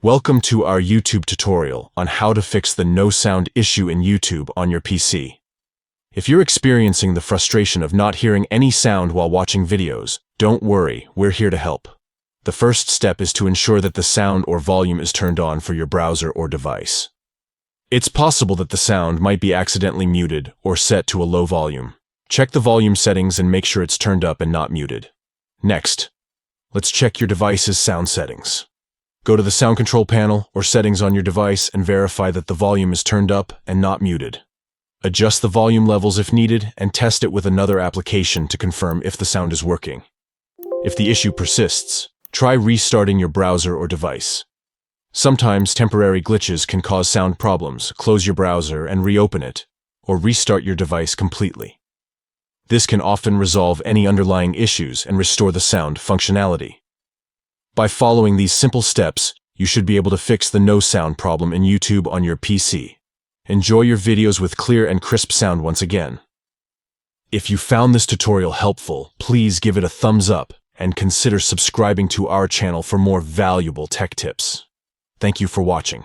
Welcome to our YouTube tutorial on how to fix the no sound issue in YouTube on your PC. If you're experiencing the frustration of not hearing any sound while watching videos, don't worry, we're here to help. The first step is to ensure that the sound or volume is turned on for your browser or device. It's possible that the sound might be accidentally muted or set to a low volume. Check the volume settings and make sure it's turned up and not muted. Next, let's check your device's sound settings. Go to the sound control panel or settings on your device and verify that the volume is turned up and not muted. Adjust the volume levels if needed and test it with another application to confirm if the sound is working. If the issue persists, try restarting your browser or device. Sometimes temporary glitches can cause sound problems. Close your browser and reopen it, or restart your device completely. This can often resolve any underlying issues and restore the sound functionality. By following these simple steps, you should be able to fix the no sound problem in YouTube on your PC. Enjoy your videos with clear and crisp sound once again. If you found this tutorial helpful, please give it a thumbs up and consider subscribing to our channel for more valuable tech tips. Thank you for watching.